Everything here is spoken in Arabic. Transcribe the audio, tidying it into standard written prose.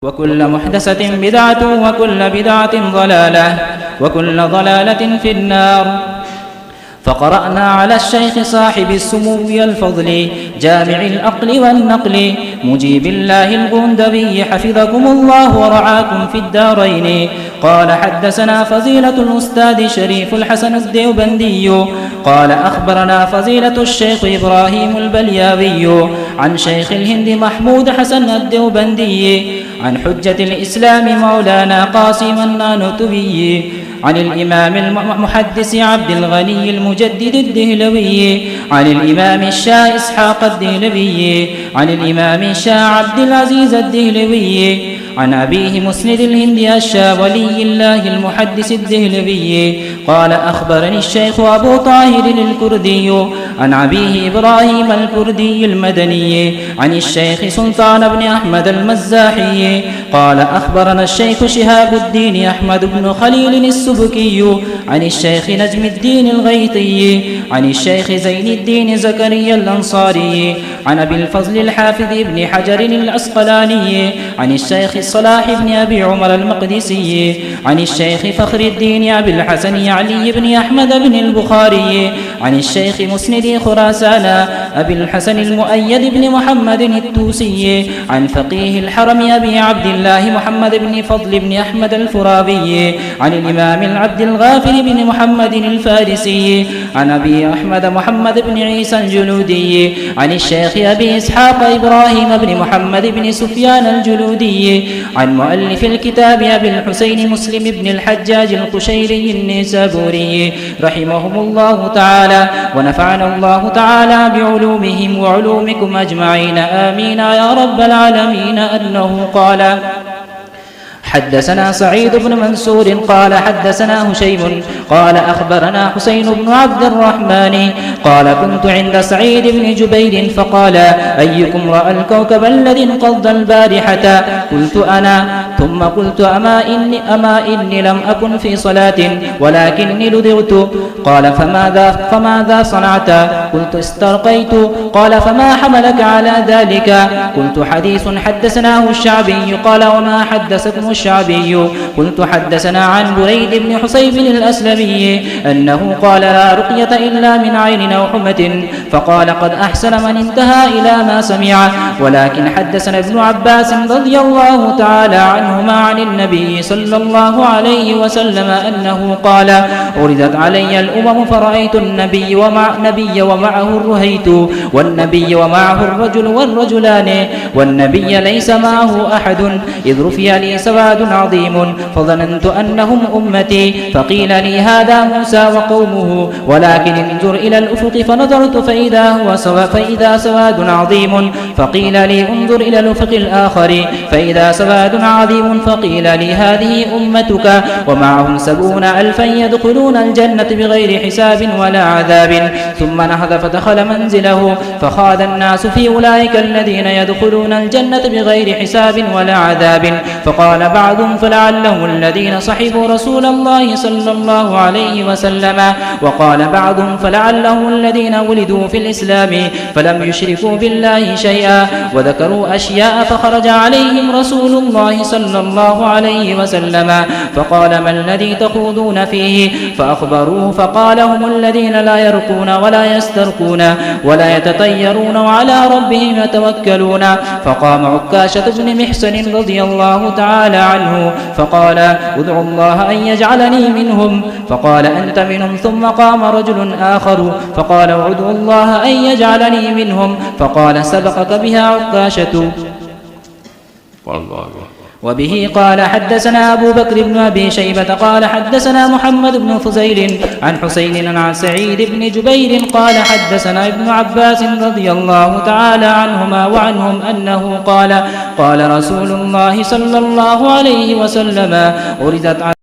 وكل محدثة بدعة وكل بدعة ضلالة وكل ضلالة في النار. فقرأنا على الشيخ صاحب السمو والفضل جامع الأقل والنقل مجيب الله الغندبي حفظكم الله ورعاكم في الدارين. قال حدثنا فضيلة الأستاذ شريف الحسن الديوبندي قال أخبرنا فضيلة الشيخ إبراهيم البلياوي عن شيخ الهند محمود حسن الديوبندي عن حجة الإسلام مولانا قاسم النانوتبي عن الإمام المحدث عبد الغني المجدد الدهلوي عن الإمام الشاه إسحاق الدهلوي عن الإمام الشاه عبد العزيز الدهلوي عن أبيه مسند الهند الشاه ولي الله المحدث الدهلوي قال أخبرني الشيخ أبو طاهر الكردي عن أبيه إبراهيم الكردي المدني عن الشيخ سلطان بن أحمد المزاحي قال أخبرنا الشيخ شهاب الدين أحمد بن خليل السبكي عن الشيخ نجم الدين الغيطي عن الشيخ زين الدين زكريا الأنصاري عن أبي الفضل الحافظ بن حجر العسقلاني عن الشيخ صلاح بن أبي عمر المقدسي عن الشيخ فخر الدين أبي الحسن علي بن أحمد بن البخاري عن الشيخ مسند خراسان أبي الحسن المؤيد بن محمد التوسي عن فقيه الحرم أبي عبد الله محمد بن فضل بن أحمد الفرابي عن الإمام العبد الغافر بن محمد الفارسي عن أبي أحمد محمد بن عيسى الجلودي عن الشيخ أبي إسحاق إبراهيم بن محمد بن سفيان الجلودي عن مؤلف الكتاب أبي الحسين مسلم بن الحجاج القشيري النيسابوري رحمهم الله تعالى ونفعنا الله تعالى بعلومهم وعلومكم أجمعين آمين يا رب العالمين. أنه قال حدثنا سعيد بن منصور قال حدثنا هشيم قال أخبرنا حسين بن عبد الرحمن قال كنت عند سعيد بن جبير فقال أيكم رأى الكوكب الذي انقض البارحة؟ قلت أنا. ثم قلت أما إني لم أكن في صلاة ولكني لدغت. قال فماذا صنعت؟ قلت استرقيت. قال فما حملك على ذلك؟ قلت حديث حدثناه الشعبي. قال وما حدثكم الشعبي؟ قلت حدثنا عن بريد بن حصيب الأسلمي أنه قال لا رقية إلا من عين أو حمة. فقال قد أحسن من انتهى إلى ما سمع. ولكن حدثنا ابن عباس رضي الله تعالى عنهما عن النبي صلى الله عليه وسلم أنه قال عرضت علي الأمم فرأيت النبي ومعه الرهيت والنبي ومعه الرجل والرجلان والنبي ليس معه أحد إذ رفي لي سواد عظيم فظننت أنهم أمتي. فقيل لي هذا موسى وقومه ولكن انظر إلى الأفق فنظرت فإذا سواد عظيم. فقيل لي انظر إلى الأفق الآخر فإذا سواد عظيم. فقيل لي هذه أمتك ومعهم 70,000 يدخلون الجنة بغير حساب ولا عذاب. ثم نهض فدخل منزله فخاض الناس في أولئك الذين يدخلون الجنة بغير حساب ولا عذاب. فقال بعضهم فلعلهم الذين صحبوا رسول الله صلى الله عليه وسلم. وقال بعضهم فلعلهم الذين ولدوا في الإسلام فلم يشركوا بالله شيئا. وذكروا أشياء فخرج عليهم رسول الله صلى الله عليه وسلم فقال ما الذي تخوضون فيه؟ فأخبروه فقال هم الذين لا يرقون ولا يسترقون ولا يتطيرون وعلى ربهم يتوكلون. فقام عكاشة بن محسن رضي الله تعالى عنه فقال ادعوا الله أن يجعلني منهم. فقال أنت منهم. ثم قام رجل آخر فقال ادعوا الله أن يجعلني منهم. فقال سبقك بها عكاشة. وبه قال حدثنا أبو بكر بن أبي شيبة قال حدثنا محمد بن فزيل عن حسين عن سعيد بن جبير قال حدثنا ابن عباس رضي الله تعالى عنهما وعنهم أنه قال قال رسول الله صلى الله عليه وسلم عرضت